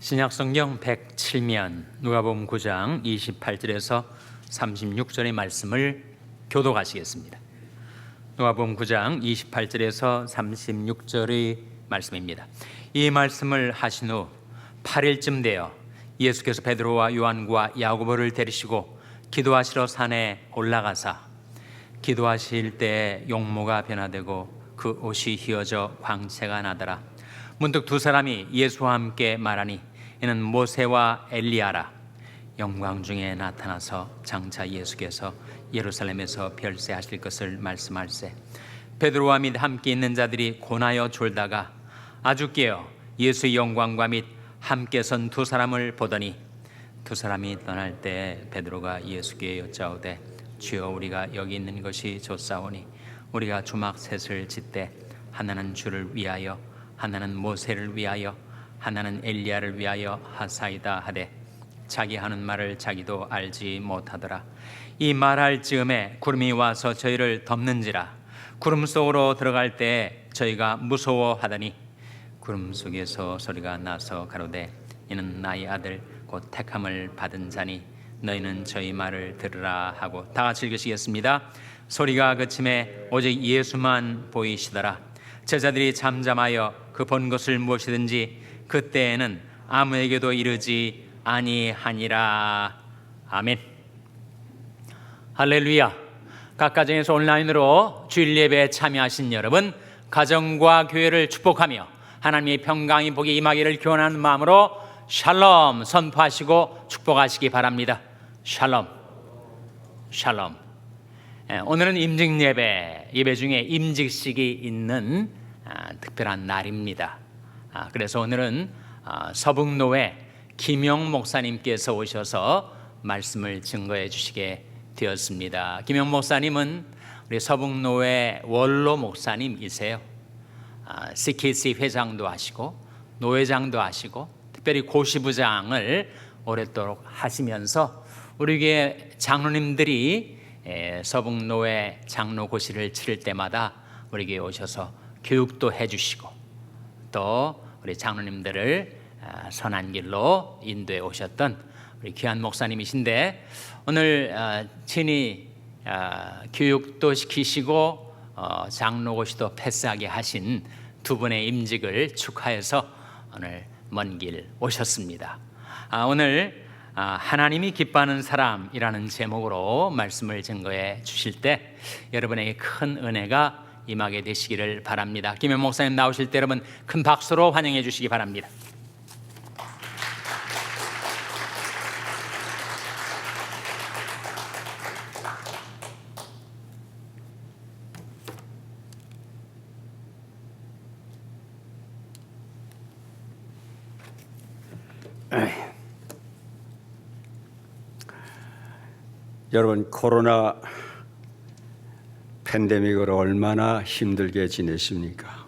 신약성경 107면 누가복음 9장 28절에서 36절의 말씀을 교독하시겠습니다. 누가복음 9장 28절에서 36절의 말씀입니다. 이 말씀을 하신 후 8일쯤 되어 예수께서 베드로와 요한과 야고보를 데리시고 기도하시러 산에 올라가사 기도하실 때 용모가 변화되고 그 옷이 휘어져 광채가 나더라. 문득 두 사람이 예수와 함께 말하니 이는 모세와 엘리야라. 영광 중에 나타나서 장차 예수께서 예루살렘에서 별세하실 것을 말씀할세. 베드로와 및 함께 있는 자들이 고나여 졸다가 아주 깨어 예수의 영광과 및 함께 선 두 사람을 보더니 두 사람이 떠날 때 베드로가 예수께 여짜오되 주여 우리가 여기 있는 것이 좋사오니 우리가 주막 셋을 짓되 하나는 주를 위하여 하나는 모세를 위하여 하나는 엘리야를 위하여 하사이다 하되 자기 하는 말을 자기도 알지 못하더라. 이 말할 즈음에 구름이 와서 저희를 덮는지라. 구름 속으로 들어갈 때 저희가 무서워하더니 구름 속에서 소리가 나서 가로되 이는 나의 아들 곧 택함을 받은 자니 너희는 저희 말을 들으라 하고 다 같이 읽으시겠습니다. 소리가 그침에 오직 예수만 보이시더라. 제자들이 잠잠하여 그 본 것을 무엇이든지 그때에는 아무에게도 이르지 아니하니라. 아멘. 할렐루야. 각 가정에서 온라인으로 주일 예배에 참여하신 여러분, 가정과 교회를 축복하며 하나님의 평강이 복이 임하기를 기원하는 마음으로 샬롬 선포하시고 축복하시기 바랍니다. 샬롬. 샬롬. 오늘은 임직 예배 중에 임직식이 있는 특별한 날입니다. 그래서 오늘은 서북노회 김용 목사님께서 오셔서 말씀을 증거해 주시게 되었습니다. 김용 목사님은 우리 서북노회 원로 목사님이세요. CKC 회장도 하시고 노회장도 하시고 특별히 고시부장을 오랫도록 하시면서 우리 교회 장로님들이 서북노회 장로 고시를 치를 때마다 우리 교회에 오셔서 교육도 해주시고 또 우리 장로님들을 선한 길로 인도해 오셨던 우리 귀한 목사님이신데 오늘 친히 교육도 시키시고 장로고시도 패스하게 하신 두 분의 임직을 축하해서 오늘 먼 길 오셨습니다. 오늘 하나님이 기뻐하는 사람이라는 제목으로 말씀을 증거해 주실 때 여러분에게 큰 은혜가 임하게 되시기를 바랍니다. 김현 목사님 나오실 때 여러분 큰 박수로 환영해 주시기 바랍니다. 여러분 코로나 팬데믹으로 얼마나 힘들게 지내십니까?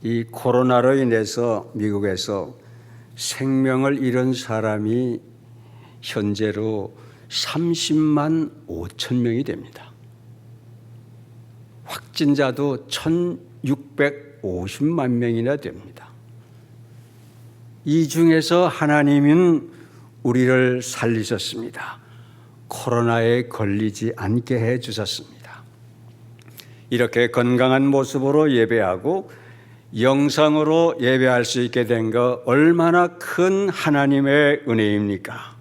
이 코로나로 인해서 미국에서 생명을 잃은 사람이 현재로 30만 5천 명이 됩니다. 확진자도 1,650만 명이나 됩니다. 이 중에서 하나님은 우리를 살리셨습니다. 코로나에 걸리지 않게 해 주셨습니다. 이렇게 건강한 모습으로 예배하고 영상으로 예배할 수 있게 된 거 얼마나 큰 하나님의 은혜입니까?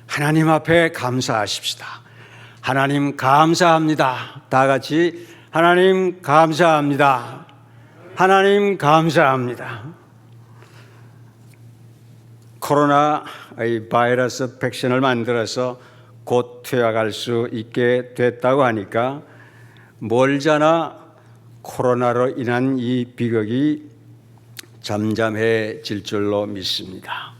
하나님 앞에 감사하십시다. 하나님 감사합니다. 다 같이 하나님 감사합니다. 하나님 감사합니다. 코로나 바이러스 백신을 만들어서 곧 투약할 수 있게 됐다고 하니까 멀잖아 코로나로 인한 이 비극이 잠잠해질 줄로 믿습니다.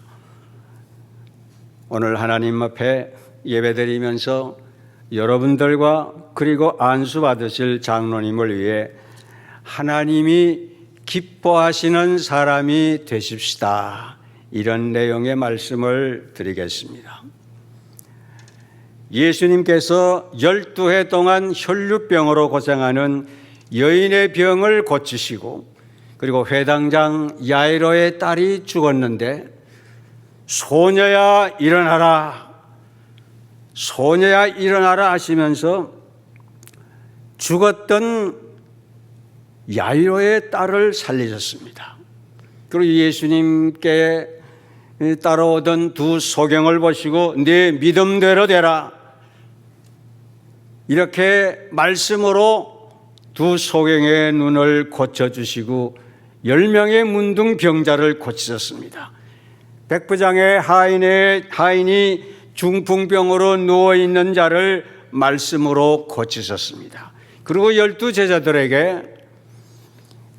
오늘 하나님 앞에 예배드리면서 여러분들과 그리고 안수 받으실 장로님을 위해 하나님이 기뻐하시는 사람이 되십시다. 이런 내용의 말씀을 드리겠습니다. 예수님께서 12해 동안 혈류병으로 고생하는 여인의 병을 고치시고 그리고 회당장 야이로의 딸이 죽었는데 소녀야 일어나라, 소녀야 일어나라 하시면서 죽었던 야이로의 딸을 살리셨습니다. 그리고 예수님께 따라오던 두 소경을 보시고 네 믿음대로 되라, 이렇게 말씀으로 두 소경의 눈을 고쳐주시고 10명의 문둥병자를 고치셨습니다. 백부장의 하인이 중풍병으로 누워있는 자를 말씀으로 고치셨습니다. 그리고 12제자들에게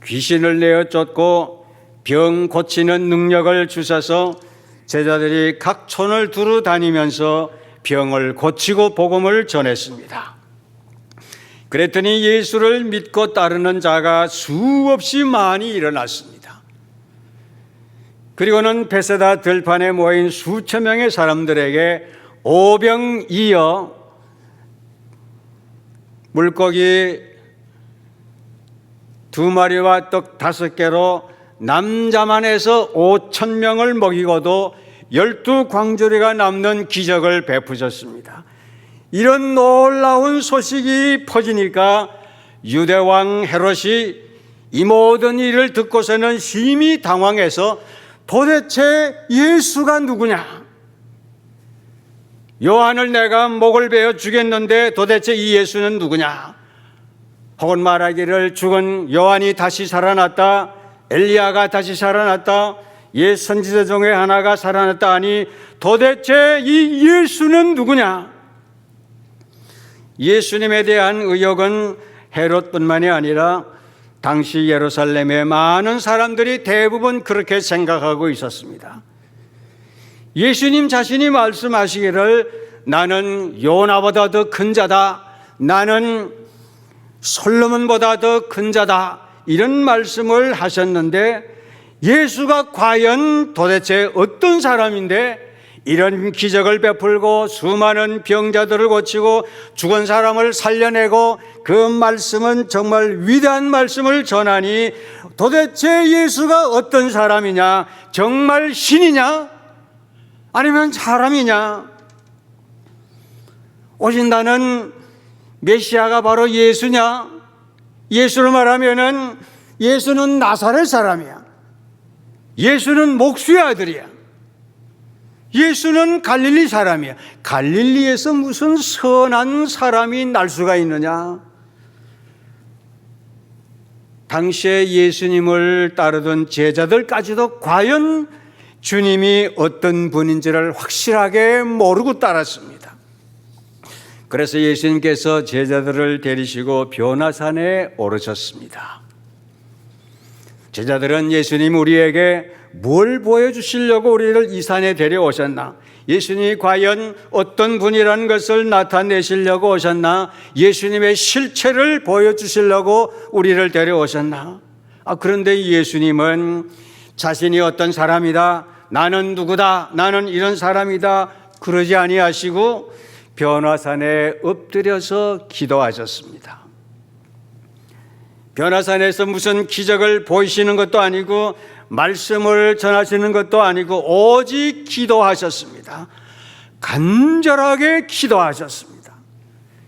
귀신을 내어 쫓고 병 고치는 능력을 주셔서 제자들이 각 촌을 두루 다니면서 병을 고치고 복음을 전했습니다. 그랬더니 예수를 믿고 따르는 자가 수없이 많이 일어났습니다. 그리고는 베세다 들판에 모인 수천 명의 사람들에게 오병이어 물고기 2마리와 떡 5개로 남자만 해서 5,000명을 먹이고도 12광주리가 남는 기적을 베푸셨습니다. 이런 놀라운 소식이 퍼지니까 유대왕 헤롯이 이 모든 일을 듣고서는 심히 당황해서 도대체 예수가 누구냐? 요한을 내가 목을 베어 죽였는데 도대체 이 예수는 누구냐? 혹은 말하기를 죽은 요한이 다시 살아났다, 엘리야가 다시 살아났다, 옛 선지자 중에 하나가 살아났다 하니 도대체 이 예수는 누구냐? 예수님에 대한 의혹은 헤롯뿐만이 아니라 당시 예루살렘의 많은 사람들이 대부분 그렇게 생각하고 있었습니다. 예수님 자신이 말씀하시기를 나는 요나보다 더 큰 자다, 나는 솔로몬보다 더 큰 자다, 이런 말씀을 하셨는데 예수가 과연 도대체 어떤 사람인데 이런 기적을 베풀고 수많은 병자들을 고치고 죽은 사람을 살려내고 그 말씀은 정말 위대한 말씀을 전하니 도대체 예수가 어떤 사람이냐? 정말 신이냐? 아니면 사람이냐? 오신다는 메시아가 바로 예수냐? 예수를 말하면은 예수는 나사렛 사람이야. 예수는 목수의 아들이야. 예수는 갈릴리 사람이야. 갈릴리에서 무슨 선한 사람이 날 수가 있느냐? 당시에 예수님을 따르던 제자들까지도 과연 주님이 어떤 분인지를 확실하게 모르고 따랐습니다. 그래서 예수님께서 제자들을 데리시고 변화산에 오르셨습니다. 제자들은 예수님 우리에게 뭘 보여주시려고 우리를 이 산에 데려오셨나? 예수님이 과연 어떤 분이라는 것을 나타내시려고 오셨나? 예수님의 실체를 보여주시려고 우리를 데려오셨나? 그런데 예수님은 자신이 어떤 사람이다, 나는 누구다, 나는 이런 사람이다 그러지 아니하시고 변화산에 엎드려서 기도하셨습니다. 변화산에서 무슨 기적을 보이시는 것도 아니고 말씀을 전하시는 것도 아니고 오직 기도하셨습니다. 간절하게 기도하셨습니다.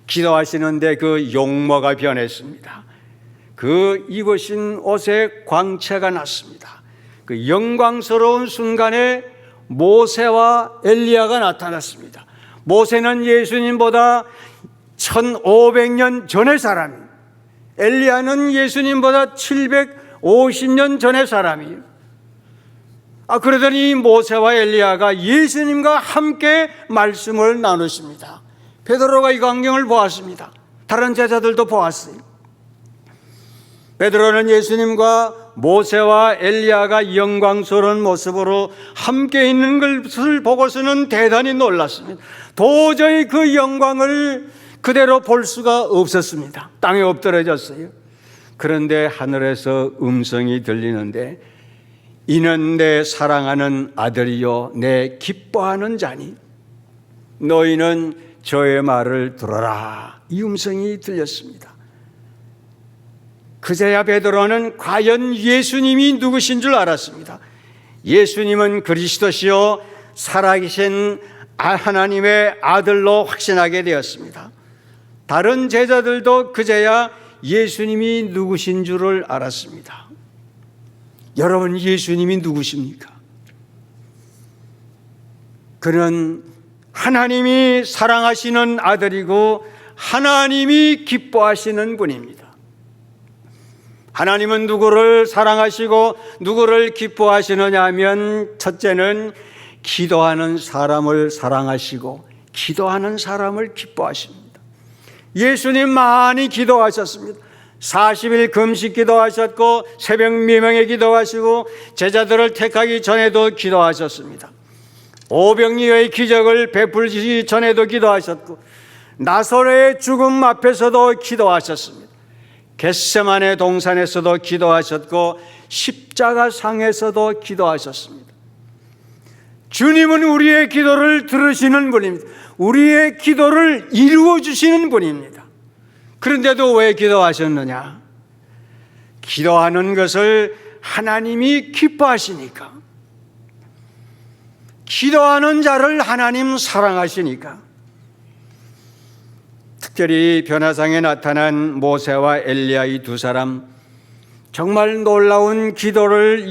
기도하시는데 그 용모가 변했습니다. 그 입으신 옷에 광채가 났습니다. 그 영광스러운 순간에 모세와 엘리야가 나타났습니다. 모세는 예수님보다 1500년 전의 사람이에요. 엘리야는 예수님보다 750년 전의 사람이에요. 그러더니 모세와 엘리야가 예수님과 함께 말씀을 나누십니다. 베드로가 이 광경을 보았습니다. 다른 제자들도 보았어요. 베드로는 예수님과 모세와 엘리야가 영광스러운 모습으로 함께 있는 것을 보고서는 대단히 놀랐습니다. 도저히 그 영광을 그대로 볼 수가 없었습니다. 땅에 엎드려졌어요. 그런데 하늘에서 음성이 들리는데 이는 내 사랑하는 아들이요 내 기뻐하는 자니 너희는 저의 말을 들어라. 이 음성이 들렸습니다. 그제야 베드로는 과연 예수님이 누구신 줄 알았습니다. 예수님은 그리스도시요 살아계신 하나님의 아들로 확신하게 되었습니다. 다른 제자들도 그제야 예수님이 누구신 줄을 알았습니다. 여러분, 예수님이 누구십니까? 그는 하나님이 사랑하시는 아들이고 하나님이 기뻐하시는 분입니다. 하나님은 누구를 사랑하시고 누구를 기뻐하시느냐 하면, 첫째는 기도하는 사람을 사랑하시고 기도하는 사람을 기뻐하십니다. 예수님 많이 기도하셨습니다. 40일 금식 기도하셨고 새벽 미명에 기도하시고 제자들을 택하기 전에도 기도하셨습니다. 오병이어의 기적을 베풀기 전에도 기도하셨고 나사로의 죽음 앞에서도 기도하셨습니다. 겟세마네 동산에서도 기도하셨고 십자가상에서도 기도하셨습니다. 주님은 우리의 기도를 들으시는 분입니다. 우리의 기도를 이루어 주시는 분입니다. 그런데도 왜 기도하셨느냐? 기도하는 것을 하나님이 기뻐하시니까, 기도하는 자를 하나님 사랑하시니까. 특별히 변화상에 나타난 모세와 엘리야 이 두 사람, 정말 놀라운 기적을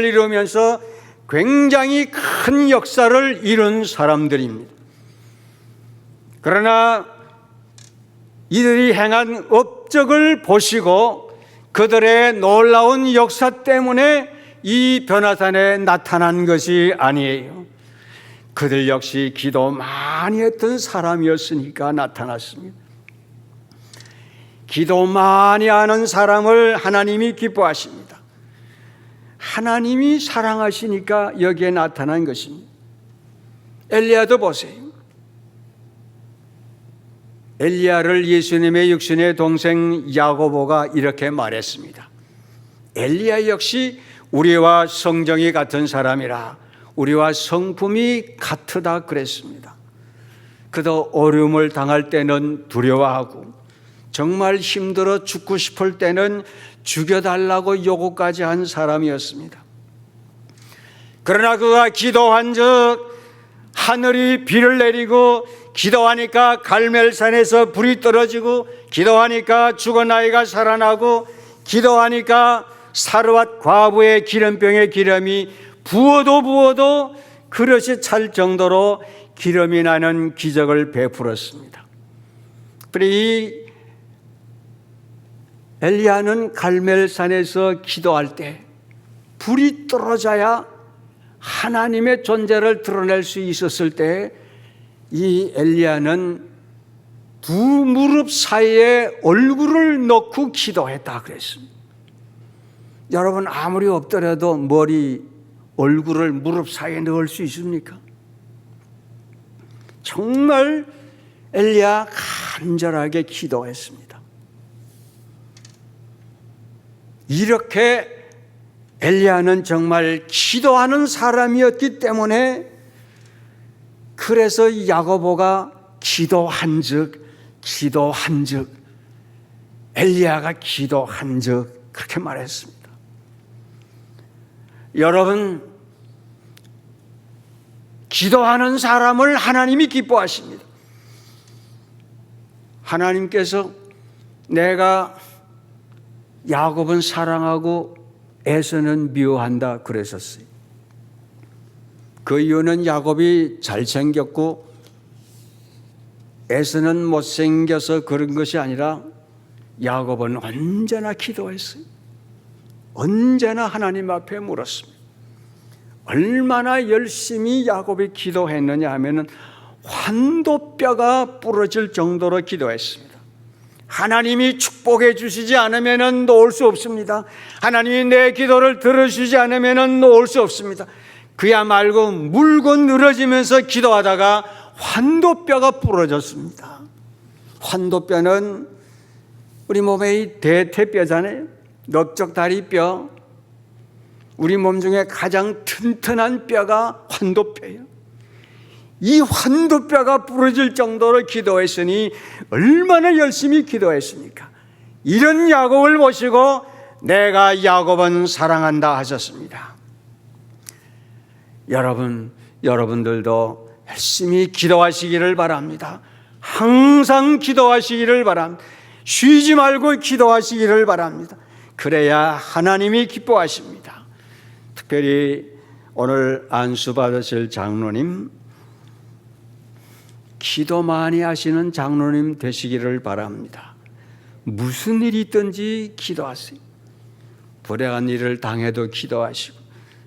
이루면서 굉장히 큰 역사를 이룬 사람들입니다. 그러나 이들이 행한 업적을 보시고 그들의 놀라운 역사 때문에 이 변화산에 나타난 것이 아니에요. 그들 역시 기도 많이 했던 사람이었으니까 나타났습니다. 기도 많이 하는 사람을 하나님이 기뻐하십니다. 하나님이 사랑하시니까 여기에 나타난 것입니다. 엘리야도 보세요. 엘리야를 예수님의 육신의 동생 야고보가 이렇게 말했습니다. 엘리야 역시 우리와 성정이 같은 사람이라 우리와 성품이 같으다 그랬습니다. 그도 어려움을 당할 때는 두려워하고 정말 힘들어 죽고 싶을 때는 죽여달라고 요구까지 한 사람이었습니다. 그러나 그가 기도한즉 하늘이 비를 내리고, 기도하니까 갈멜산에서 불이 떨어지고, 기도하니까 죽은 아이가 살아나고, 기도하니까 사르밧 과부의 기름병에 기름이 부어도 그릇이 찰 정도로 기름이 나는 기적을 베풀었습니다. 이 엘리야는 갈멜산에서 기도할 때 불이 떨어져야 하나님의 존재를 드러낼 수 있었을 때, 이 엘리야는 두 무릎 사이에 얼굴을 넣고 기도했다 그랬습니다. 여러분, 아무리 엎드려도 얼굴을 무릎 사이에 넣을 수 있습니까? 정말 엘리야 간절하게 기도했습니다. 이렇게 엘리야는 정말 기도하는 사람이었기 때문에, 그래서 야고보가 기도한즉 엘리야가 기도한즉 그렇게 말했습니다. 여러분, 기도하는 사람을 하나님이 기뻐하십니다. 하나님께서 내가 야곱은 사랑하고 에서는 미워한다 그러셨어요. 그 이유는 야곱이 잘생겼고 에서는 못생겨서 그런 것이 아니라 야곱은 언제나 기도했어요. 언제나 하나님 앞에 물었습니다. 얼마나 열심히 야곱이 기도했느냐 하면은 환도뼈가 부러질 정도로 기도했습니다. 하나님이 축복해 주시지 않으면 놓을 수 없습니다. 하나님이 내 기도를 들어주지 않으면 놓을 수 없습니다. 그야말로 물고 늘어지면서 기도하다가 환도뼈가 부러졌습니다. 환도뼈는 우리 몸의 대퇴뼈잖아요. 넓적다리뼈. 우리 몸 중에 가장 튼튼한 뼈가 환도뼈예요. 이 환도뼈가 부러질 정도로 기도했으니 얼마나 열심히 기도했습니까? 이런 야곱을 보시고 내가 야곱은 사랑한다 하셨습니다. 여러분들도 열심히 기도하시기를 바랍니다. 항상 기도하시기를 바랍니다. 쉬지 말고 기도하시기를 바랍니다. 그래야 하나님이 기뻐하십니다. 특별히 오늘 안수 받으실 장로님, 기도 많이 하시는 장로님 되시기를 바랍니다. 무슨 일이 있든지 기도하세요. 불행한 일을 당해도 기도하시고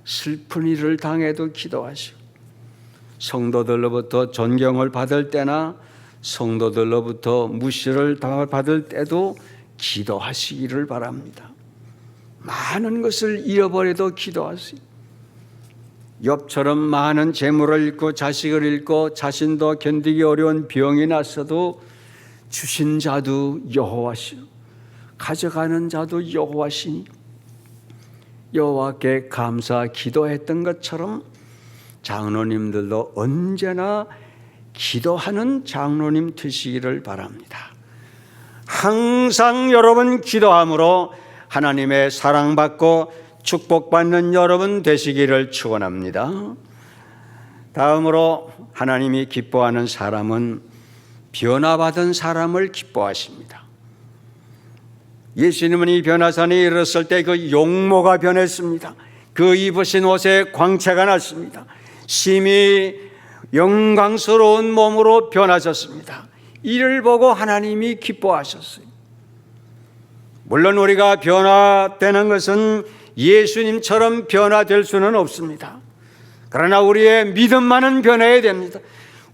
슬픈 일을 당해도 기도하시고 성도들로부터 존경을 받을 때나 성도들로부터 무시를 받을 때도 기도하시기를 바랍니다. 많은 것을 잃어버려도 기도하세요. 욥처럼 많은 재물을 잃고 자식을 잃고 자신도 견디기 어려운 병이 났어도 주신 자도 여호와시요 가져가는 자도 여호와시니 여호와께 감사 기도했던 것처럼 장로님들도 언제나 기도하는 장로님 되시기를 바랍니다. 항상 여러분 기도함으로 하나님의 사랑받고 축복받는 여러분 되시기를 축원합니다. 다음으로 하나님이 기뻐하는 사람은 변화받은 사람을 기뻐하십니다. 예수님은 이 변화산에 이르렀을 때 그 용모가 변했습니다. 그 입으신 옷에 광채가 났습니다. 심히 영광스러운 몸으로 변하셨습니다. 이를 보고 하나님이 기뻐하셨어요. 물론 우리가 변화되는 것은 예수님처럼 변화될 수는 없습니다. 그러나 우리의 믿음만은 변해야 됩니다.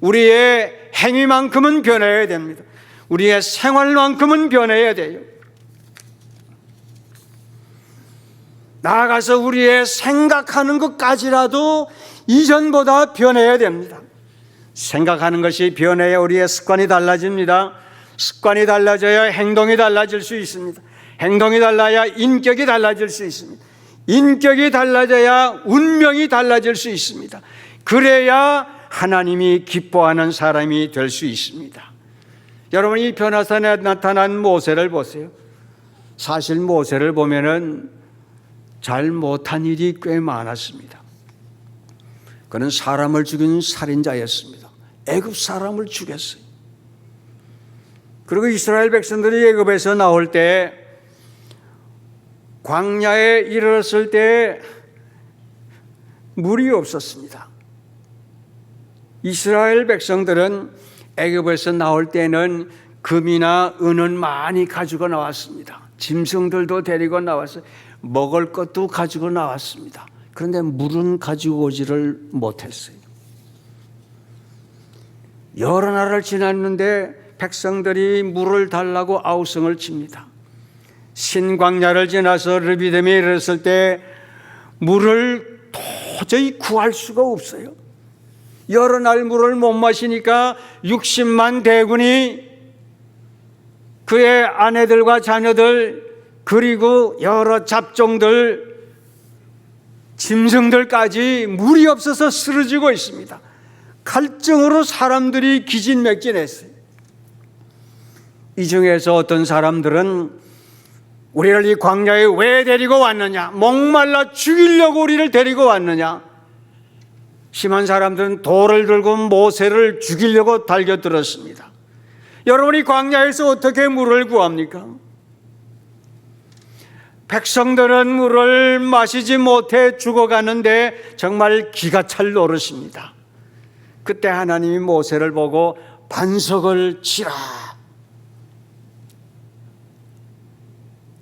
우리의 행위만큼은 변해야 됩니다. 우리의 생활만큼은 변해야 돼요. 나아가서 우리의 생각하는 것까지라도 이전보다 변해야 됩니다. 생각하는 것이 변해야 우리의 습관이 달라집니다. 습관이 달라져야 행동이 달라질 수 있습니다. 행동이 달라야 인격이 달라질 수 있습니다. 인격이 달라져야 운명이 달라질 수 있습니다. 그래야 하나님이 기뻐하는 사람이 될 수 있습니다. 여러분, 이 변화산에 나타난 모세를 보세요. 사실 모세를 보면은 잘 못한 일이 꽤 많았습니다. 그는 사람을 죽인 살인자였습니다. 애굽 사람을 죽였어요. 그리고 이스라엘 백성들이 애굽에서 나올 때 광야에 이르렀을 때 물이 없었습니다. 이스라엘 백성들은 애굽에서 나올 때는 금이나 은은 많이 가지고 나왔습니다. 짐승들도 데리고 나왔어요. 먹을 것도 가지고 나왔습니다. 그런데 물은 가지고 오지를 못했어요. 여러 날을 지났는데 백성들이 물을 달라고 아우성을 칩니다. 신광야를 지나서 르비딤에 이르렀을 때 물을 도저히 구할 수가 없어요. 여러 날 물을 못 마시니까 60만 대군이 그의 아내들과 자녀들 그리고 여러 잡종들 짐승들까지 물이 없어서 쓰러지고 있습니다. 갈증으로 사람들이 기진맥진했어요. 이 중에서 어떤 사람들은 우리를 이 광야에 왜 데리고 왔느냐, 목말라 죽이려고 우리를 데리고 왔느냐, 심한 사람들은 돌을 들고 모세를 죽이려고 달겨들었습니다. 여러분이 광야에서 어떻게 물을 구합니까? 백성들은 물을 마시지 못해 죽어가는데 정말 기가 찰 노릇입니다. 그때 하나님이 모세를 보고 반석을 치라.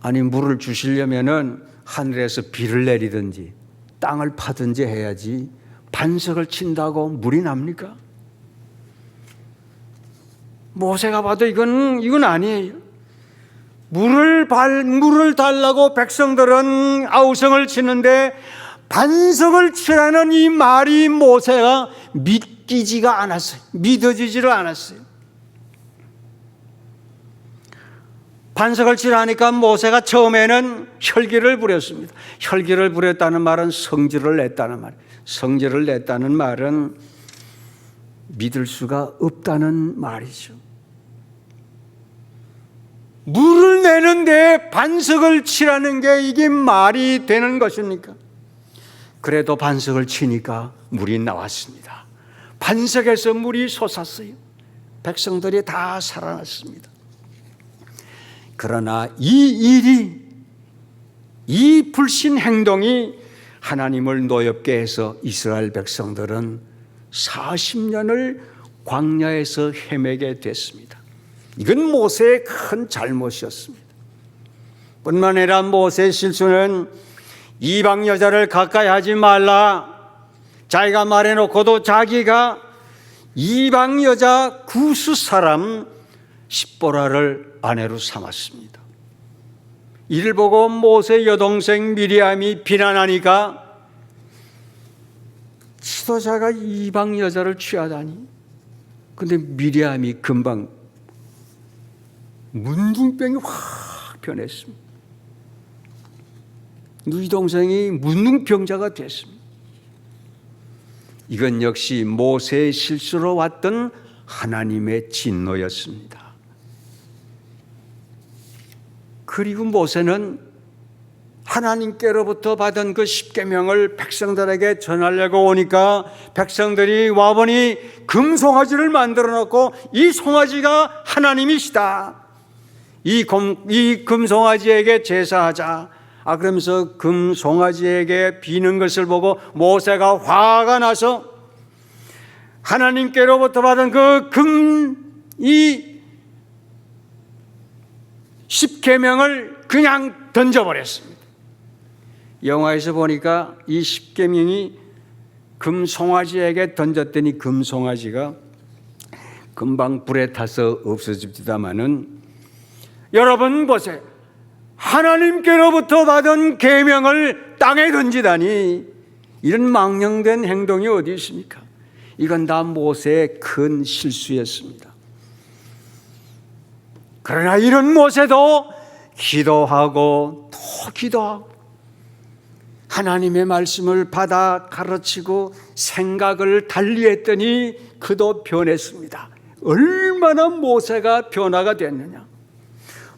아니, 물을 주시려면은 하늘에서 비를 내리든지 땅을 파든지 해야지 반석을 친다고 물이 납니까? 모세가 봐도 이건 아니에요. 물을 달라고 백성들은 아우성을 치는데 반석을 치라는 이 말이 모세가 믿기지가 않았어요. 믿어지지를 않았어요. 반석을 치라니까 모세가 처음에는 혈기를 부렸습니다. 혈기를 부렸다는 말은 성질을 냈다는 말. 성질을 냈다는 말은 믿을 수가 없다는 말이죠. 물을 내는데 반석을 치라는 게 이게 말이 되는 것입니까? 그래도 반석을 치니까 물이 나왔습니다. 반석에서 물이 솟았어요. 백성들이 다 살아났습니다. 그러나 이 일이, 이 불신 행동이 하나님을 노엽게 해서 이스라엘 백성들은 40년을 광야에서 헤매게 됐습니다. 이건 모세의 큰 잘못이었습니다. 뿐만 아니라 모세의 실수는 이방 여자를 가까이 하지 말라, 자기가 말해놓고도 자기가 이방 여자 구스 사람 십보라를 아내로 삼았습니다. 이를 보고 모세 여동생 미리암이 비난하니까 지도자가 이방 여자를 취하다니. 근데 미리암이 금방 문둥병이 확 변했습니다. 누이 동생이 문둥병자가 됐습니다. 이건 역시 모세의 실수로 왔던 하나님의 진노였습니다. 그리고 모세는 하나님께로부터 받은 그 십계명을 백성들에게 전하려고 오니까 백성들이 와보니 금송아지를 만들어 놓고 이 송아지가 하나님이시다, 이 금송아지에게 제사하자. 그러면서 금송아지에게 비는 것을 보고 모세가 화가 나서 하나님께로부터 받은 이 십계명을 그냥 던져버렸습니다. 영화에서 보니까 이 십계명이 금송아지에게 던졌더니 금송아지가 금방 불에 타서 없어집니다마는, 여러분 보세요. 하나님께로부터 받은 계명을 땅에 던지다니, 이런 망령된 행동이 어디 있습니까? 이건 다 모세의 큰 실수였습니다. 그러나 이런 모세도 기도하고 또 기도하고 하나님의 말씀을 받아 가르치고 생각을 달리했더니 그도 변했습니다. 얼마나 모세가 변화가 됐느냐.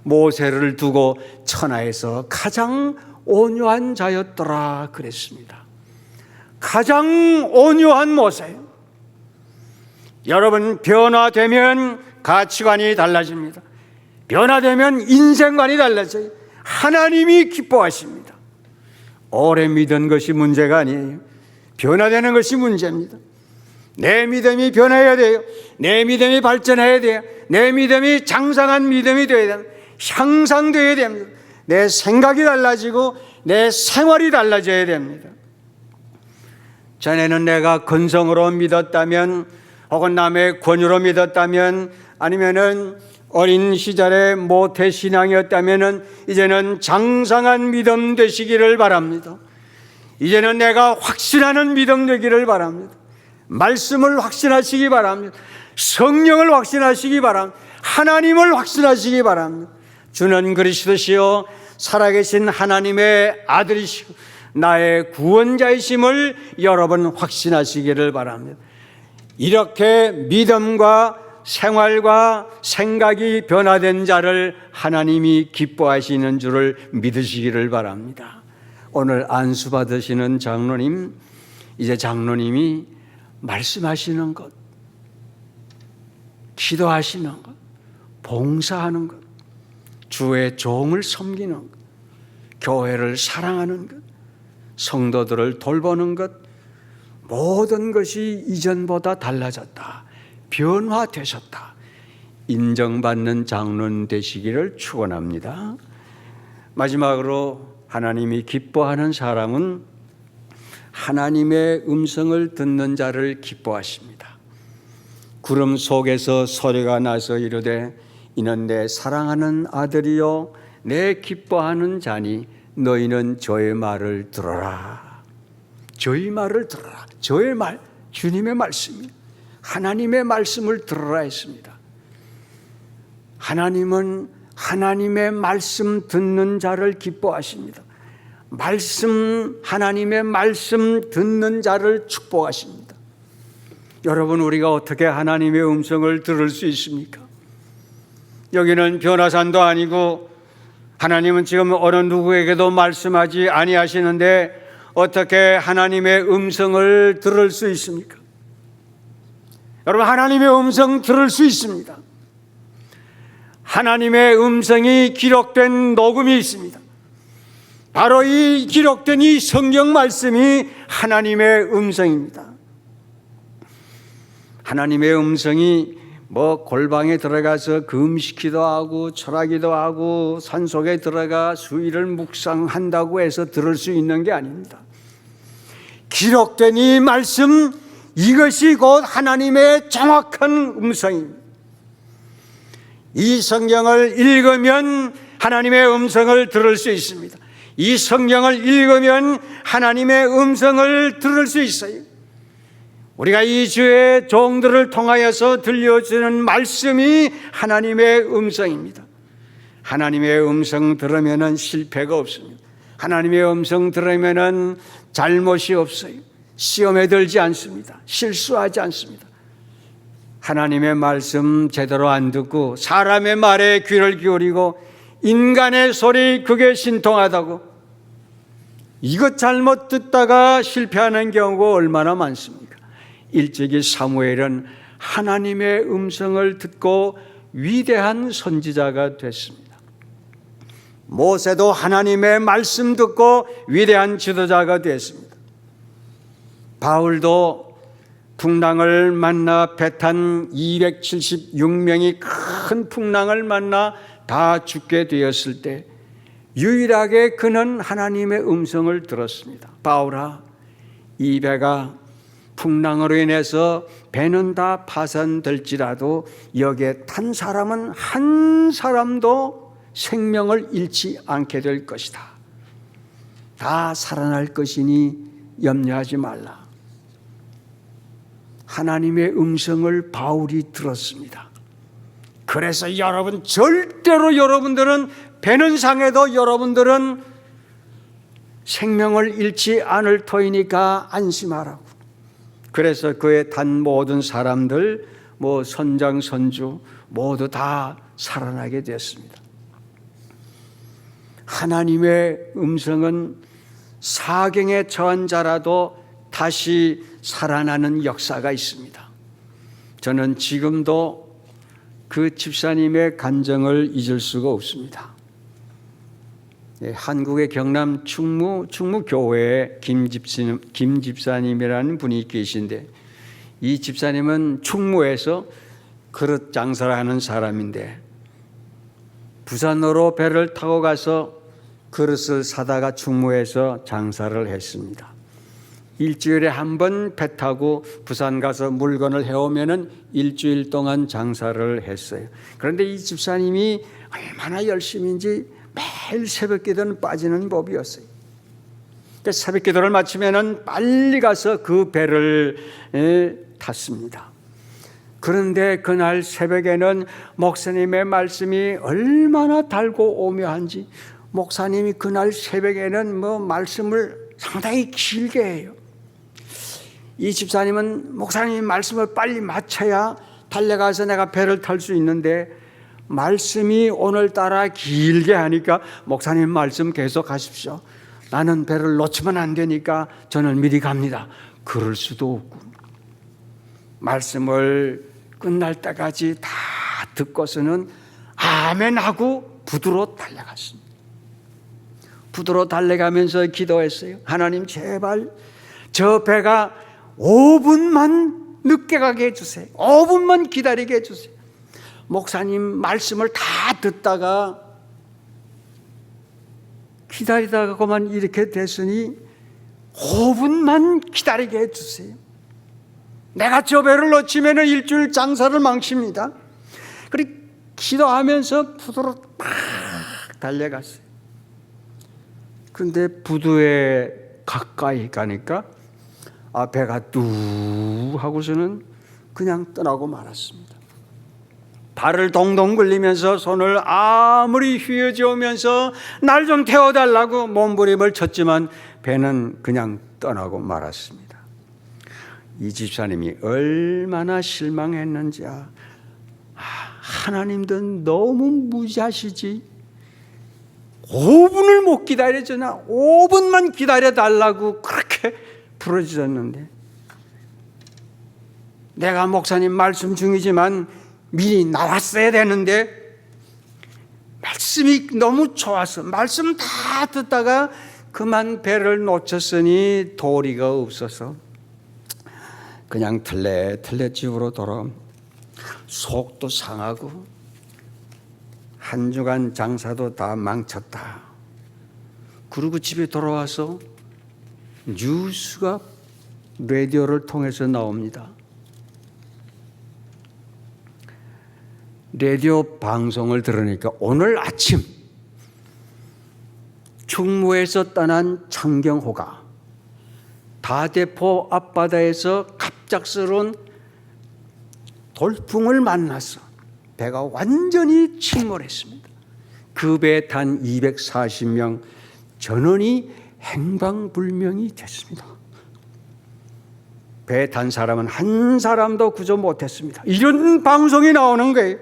모세를 두고 천하에서 가장 온유한 자였더라 그랬습니다. 가장 온유한 모세. 여러분, 변화되면 가치관이 달라집니다. 변화되면 인생관이 달라져요. 하나님이 기뻐하십니다. 오래 믿은 것이 문제가 아니에요. 변화되는 것이 문제입니다. 내 믿음이 변해야 돼요. 내 믿음이 발전해야 돼요. 내 믿음이 장성한 믿음이 되어야 됩니다. 향상되어야 됩니다. 내 생각이 달라지고 내 생활이 달라져야 됩니다. 전에는 내가 근성으로 믿었다면, 혹은 남의 권유로 믿었다면, 아니면은 어린 시절에 모태신앙이었다면 이제는 장성한 믿음 되시기를 바랍니다. 이제는 내가 확신하는 믿음 되기를 바랍니다. 말씀을 확신하시기 바랍니다. 성령을 확신하시기 바랍니다. 하나님을 확신하시기 바랍니다. 주는 그리스도시요 살아계신 하나님의 아들이시고 나의 구원자이심을 여러분 확신하시기를 바랍니다. 이렇게 믿음과 생활과 생각이 변화된 자를 하나님이 기뻐하시는 줄을 믿으시기를 바랍니다. 오늘 안수 받으시는 장로님, 이제 장로님이 말씀하시는 것, 기도하시는 것, 봉사하는 것, 주의 종을 섬기는 것, 교회를 사랑하는 것, 성도들을 돌보는 것, 모든 것이 이전보다 달라졌다, 변화되셨다, 인정받는 장로님 되시기를 축원합니다. 마지막으로 하나님이 기뻐하는 사람은 하나님의 음성을 듣는 자를 기뻐하십니다. 구름 속에서 소리가 나서 이르되 이는 내 사랑하는 아들이요 내 기뻐하는 자니 너희는 저의 말을 들어라. 저의 말을 들어라. 저의 말, 주님의 말씀이 하나님의 말씀을 들어라 했습니다. 하나님은 하나님의 말씀 듣는 자를 기뻐하십니다. 하나님의 말씀 듣는 자를 축복하십니다. 여러분, 우리가 어떻게 하나님의 음성을 들을 수 있습니까? 여기는 변화산도 아니고 하나님은 지금 어느 누구에게도 말씀하지 아니하시는데 어떻게 하나님의 음성을 들을 수 있습니까? 여러분, 하나님의 음성 들을 수 있습니다. 하나님의 음성이 기록된 녹음이 있습니다. 바로 이 기록된 이 성경 말씀이 하나님의 음성입니다. 하나님의 음성이 뭐 골방에 들어가서 금식기도 하고 철하기도 하고 산속에 들어가 수일을 묵상한다고 해서 들을 수 있는 게 아닙니다. 기록된 이 말씀, 이것이 곧 하나님의 정확한 음성입니다. 이 성경을 읽으면 하나님의 음성을 들을 수 있습니다. 이 성경을 읽으면 하나님의 음성을 들을 수 있어요. 우리가 이 주의 종들을 통하여서 들려주는 말씀이 하나님의 음성입니다. 하나님의 음성 들으면 실패가 없습니다. 하나님의 음성 들으면 잘못이 없어요. 시험에 들지 않습니다. 실수하지 않습니다. 하나님의 말씀 제대로 안 듣고 사람의 말에 귀를 기울이고 인간의 소리 그게 신통하다고 이것 잘못 듣다가 실패하는 경우가 얼마나 많습니까? 일찍이 사무엘은 하나님의 음성을 듣고 위대한 선지자가 됐습니다. 모세도 하나님의 말씀 듣고 위대한 지도자가 됐습니다. 바울도 풍랑을 만나 배 탄 276명이 큰 풍랑을 만나 다 죽게 되었을 때 유일하게 그는 하나님의 음성을 들었습니다. 바울아, 이 배가 풍랑으로 인해서 배는 다 파산될지라도 여기에 탄 사람은 한 사람도 생명을 잃지 않게 될 것이다. 다 살아날 것이니 염려하지 말라. 하나님의 음성을 바울이 들었습니다. 그래서 여러분, 절대로 여러분들은 배는 상해도 여러분들은 생명을 잃지 않을 터이니까 안심하라고. 그래서 그의 단 모든 사람들, 선장, 선주 모두 다 살아나게 됐습니다. 하나님의 음성은 사경에 처한 자라도 다시 살아나는 역사가 있습니다. 저는 지금도 그 집사님의 간증을 잊을 수가 없습니다. 한국의 경남 충무교회에 김 집사님이라는 분이 계신데, 이 집사님은 충무에서 그릇 장사를 하는 사람인데 부산으로 배를 타고 가서 그릇을 사다가 충무에서 장사를 했습니다. 일주일에 한 번 배 타고 부산 가서 물건을 해오면은 일주일 동안 장사를 했어요. 그런데 이 집사님이 얼마나 열심인지 매일 새벽 기도는 빠지는 법이었어요. 그러니까 새벽 기도를 마치면은 빨리 가서 그 배를 탔습니다. 그런데 그날 새벽에는 목사님의 말씀이 얼마나 달고 오묘한지, 목사님이 그날 새벽에는 말씀을 상당히 길게 해요. 이 집사님은 목사님 말씀을 빨리 마쳐야 달려가서 내가 배를 탈 수 있는데, 말씀이 오늘따라 길게 하니까 목사님 말씀 계속 하십시오. 나는 배를 놓치면 안 되니까 저는 미리 갑니다. 그럴 수도 없고, 말씀을 끝날 때까지 다 듣고서는 아멘 하고 부두로 달려갔습니다. 부두로 달려가면서 기도했어요. 하나님, 제발 저 배가 5분만 늦게 가게 해주세요. 5분만 기다리게 해주세요. 목사님 말씀을 다 듣다가 기다리다가만 이렇게 됐으니 5분만 기다리게 해주세요. 내가 저 배를 놓치면 일주일 장사를 망칩니다. 그리고 기도하면서 부두로 막 달려갔어요. 근데 부두에 가까이 가니까 배가 뚝 하고서는 그냥 떠나고 말았습니다. 발을 동동 굴리면서 손을 아무리 휘어지으면서 날 좀 태워달라고 몸부림을 쳤지만 배는 그냥 떠나고 말았습니다. 이 집사님이 얼마나 실망했는지, 하나님도 너무 무지하시지. 5분을 못 기다려주나 5분만 기다려달라고 그렇게 부르짖었는데, 내가 목사님 말씀 중이지만 미리 나왔어야 되는데 말씀이 너무 좋아서 말씀 다 듣다가 그만 배를 놓쳤으니 도리가 없어서 그냥 틀레틀레 집으로 돌아 속도 상하고 한 주간 장사도 다 망쳤다. 그리고 집에 돌아와서 뉴스가 라디오를 통해서 나옵니다. 라디오 방송을 들으니까 오늘 아침 충무에서 떠난 창경호가 다대포 앞바다에서 갑작스러운 돌풍을 만나서 배가 완전히 침몰했습니다. 그 배에 탄 240명 전원이 행방불명이 됐습니다. 배에 탄 사람은 한 사람도 구조 못했습니다. 이런 방송이 나오는 거예요.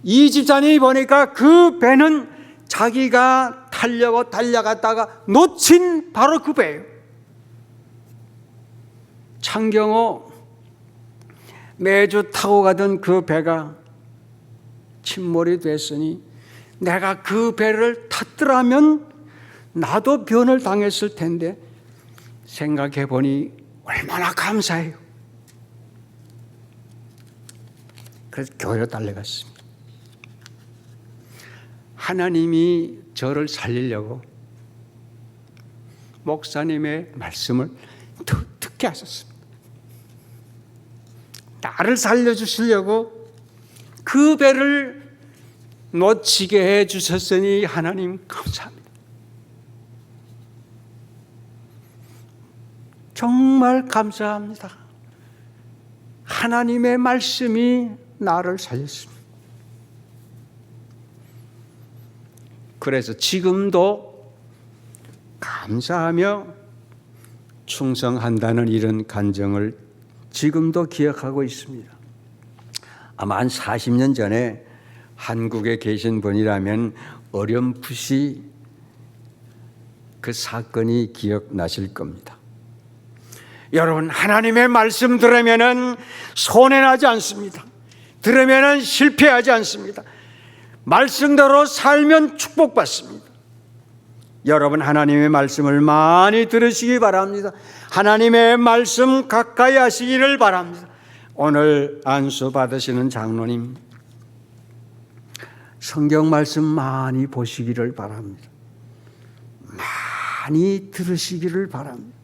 이 집사님이 보니까 그 배는 자기가 타려고 달려갔다가 놓친 바로 그 배예요. 창경호 매주 타고 가던 그 배가 침몰이 됐으니 내가 그 배를 탔더라면 나도 변을 당했을 텐데 생각해 보니 얼마나 감사해요. 그래서 교회로 달려갔습니다. 하나님이 저를 살리려고 목사님의 말씀을 듣게 하셨습니다. 나를 살려주시려고 그 배를 놓치게 해주셨으니 하나님 감사합니다. 정말 감사합니다. 하나님의 말씀이 나를 살렸습니다. 그래서 지금도 감사하며 충성한다는 이런 간정을 지금도 기억하고 있습니다. 아마 한 40년 전에 한국에 계신 분이라면 어렴풋이 그 사건이 기억나실 겁니다. 여러분, 하나님의 말씀 들으면은 손해나지 않습니다. 들으면은 실패하지 않습니다. 말씀대로 살면 축복받습니다. 여러분, 하나님의 말씀을 많이 들으시기 바랍니다. 하나님의 말씀 가까이 하시기를 바랍니다. 오늘 안수 받으시는 장로님, 성경 말씀 많이 보시기를 바랍니다. 많이 들으시기를 바랍니다.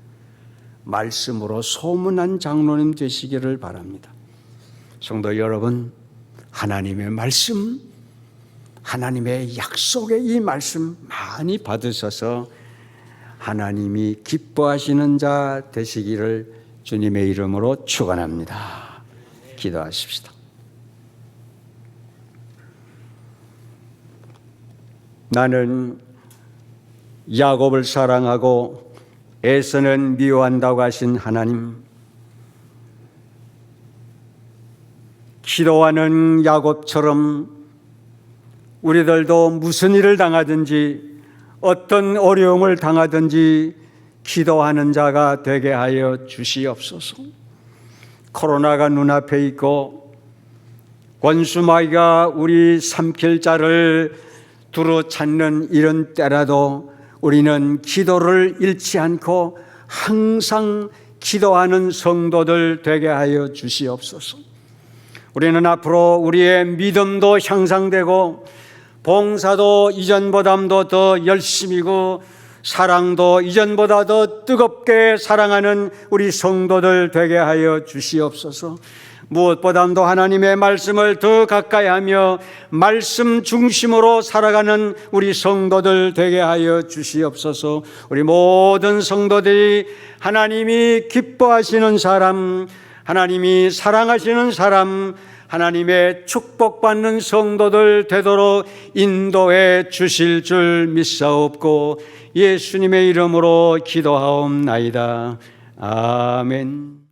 말씀으로 소문난 장로님 되시기를 바랍니다. 성도 여러분, 하나님의 말씀, 하나님의 약속의 이 말씀 많이 받으셔서 하나님이 기뻐하시는 자 되시기를 주님의 이름으로 축원합니다. 기도하십시다. 나는 야곱을 사랑하고 에서는 미워한다고 하신 하나님, 기도하는 야곱처럼 우리들도 무슨 일을 당하든지 어떤 어려움을 당하든지 기도하는 자가 되게 하여 주시옵소서. 코로나가 눈앞에 있고 원수마귀가 우리 삼킬 자를 두루 찾는 이런 때라도 우리는 기도를 잃지 않고 항상 기도하는 성도들 되게 하여 주시옵소서. 우리는 앞으로 우리의 믿음도 향상되고 봉사도 이전보다도 더 열심이고 사랑도 이전보다 더 뜨겁게 사랑하는 우리 성도들 되게 하여 주시옵소서. 무엇보다도 하나님의 말씀을 더 가까이 하며 말씀 중심으로 살아가는 우리 성도들 되게 하여 주시옵소서. 우리 모든 성도들이 하나님이 기뻐하시는 사람, 하나님이 사랑하시는 사람, 하나님의 축복받는 성도들 되도록 인도해 주실 줄 믿사옵고 예수님의 이름으로 기도하옵나이다. 아멘.